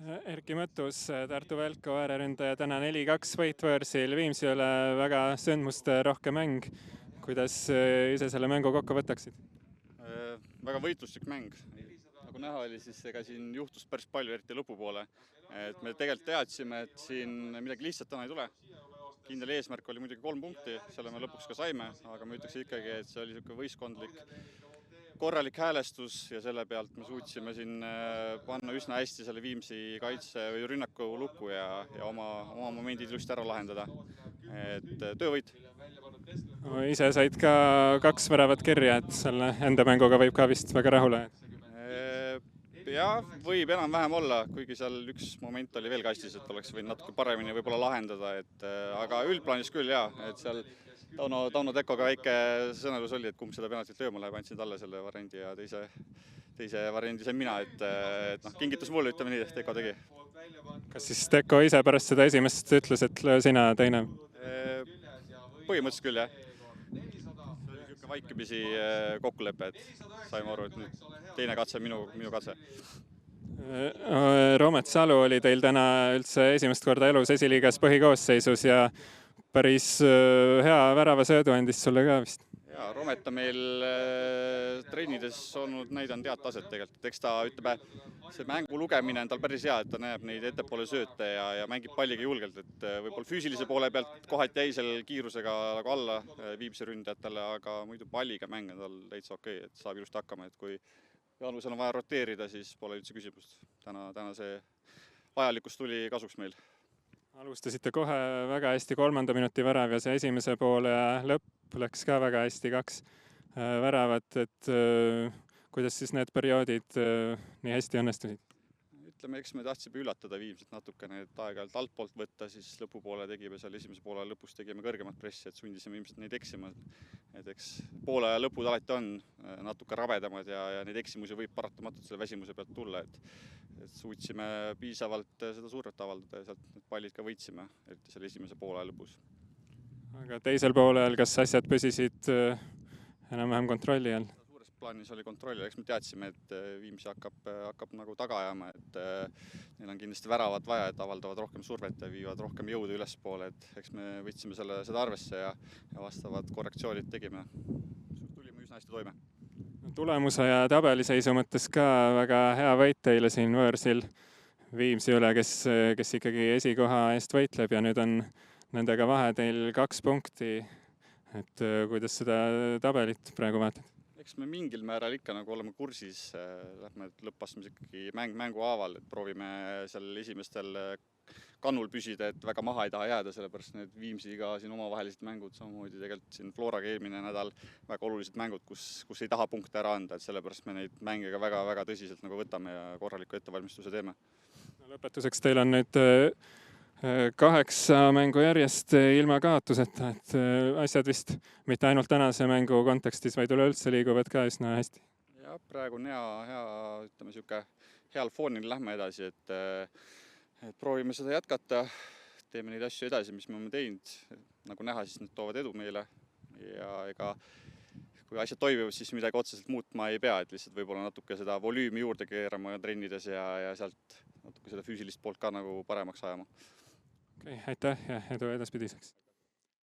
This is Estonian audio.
Erki Mõttus, Tartu Velko ääreründaja, täna 4-2 võit võõrsil Viimsi üle, väga sündmuste rohke mäng. Kuidas ise selle mängu kokku võtaksid? Väga võitluslik mäng. Nagu näha oli, siis ega siin juhtus päris palju, eriti lõpupoole. Et me tegelikult teadsime, et siin midagi lihtsalt täna ei tule. Kindel eesmärk oli muidugi 3 punkti, selle me lõpuks ka saime, aga ma ütleks ikkagi, et see oli niisugune võistkondlik korralik häälestus ja selle pealt me suutsime siin panna üsna hästi selle Viimsi kaitse või rünnaku lukku ja oma momendid ilusti ära lahendada. Et töövõit. Ise said ka 2 väravat kirja, et selle enda mänguga võib ka vist väga rahule. Jah, võib enam-vähem olla, kuigi seal üks moment oli veel kastis, et oleks võinud natuke paremini võib-olla lahendada, aga üldplaanis küll jah, et seal Tauno Tekoga väike sõnalus oli, et kumb seda penaltit lööma läheb, andsin talle selle variandi ja teise variandi sain mina, et kingitus mulle, ütleme nii, et Teko tegi. Kas siis Teko ise pärast seda esimest ütles, et löö sina teine? Põhimõtteliselt küll jah. Vaikimisi kokkulepe, et saime aru, et nüüd teine katse minu katse. Roomet Salu oli teil täna üldse esimest korda elus esiliigas põhikoosseisus ja päris hea väravasöödu andis sulle ka vist. Ja, Roomet on meil trennides olnud näidanud head taset tegelikult. Eks ta ütleb, see mängu lugemine on tal päris hea, et ta näeb neid ettepoole sööte ja mängib palliga julgelt. Et võib-olla füüsilise poole pealt kohati jäi selle kiirusega nagu alla Viimsi ründajatele, aga muidu palliga mäng on tal täitsa okei, et saab ilusti hakkama. Et kui Jaanusel on vaja roteerida, siis pole üldse küsimust. Täna see vajalikkus tuli kasuks meil. Alustasite kohe väga hästi 3. minuti värav ja see esimese poole lõpp läks ka väga hästi, 2 väravat, et kuidas siis need perioodid nii hästi õnnestusid? Ütleme, eks me tahtsime üllatada Viimsit natukene, et aeg-ajalt altpoolt võtta, siis lõpupoole tegime seal esimese poole lõpus tegime kõrgemat pressi, et sundisime ilmselt neid eksima. Et eks poole lõpud alati on natuke rabedamad ja neid eksimusi võib paratamatult selle väsimuse pealt tulla, et suutsime piisavalt seda survet avaldada ja sealt need pallid ka võitsime, eriti selle esimese poole lõpus. Aga teisel poolel, kas asjad püsisid enam-vähem kontrolli all? Suures plaanis oli kontrolli, eks me teadsime, et Viimsi hakkab nagu taga ajama, et neil on kindlasti väravat vaja, et avaldavad rohkem survet ja viivad rohkem jõudu ülespoole, et eks me võtsime seda arvesse ja vastavad korrektsioonid tegime. Tulime üsna hästi toime. Tulemuse ja tabeliseisu mõttes ka väga hea võit teile siin võõrsil Viimsi üle, kes ikkagi esikoha eest võitleb ja nüüd on nendega vahe teil 2 punkti. Et kuidas seda tabelit praegu vaatad? Eks me mingil määral ikka nagu oleme kursis, lähme lõppastmes ikkagi mängu haaval, et proovime seal esimestel kannul püsida, et väga maha ei taha jääda, sellepärast need Viimsiga siin omavahelised mängud, samamoodi tegelikult siin Floraga eelmine nädal väga olulised mängud, kus ei taha punkte ära anda, et sellepärast me neid mänge ka väga tõsiselt nagu võtame ja korraliku ettevalmistuse teeme. Lõpetuseks teil on nüüd 8 mängu järjest ilma kaotuseta, et asjad vist mitte ainult tänase mängu kontekstis, vaid üleüldse liiguvad ka üsna hästi. Ja praegu on hea, ütleme siuke heal foonil lähme edasi, et proovime seda jätkata, teeme neid asju edasi, mis me oleme teinud. Nagu näha, siis need toovad edu meile ja ega kui asjad toimivad, siis midagi otseselt muutma ei pea, et lihtsalt võib-olla natuke seda volüümi juurde keerama trennides ja sealt natuke seda füüsilist poolt ka nagu paremaks ajama. Aitäh ja edu edaspidiseks!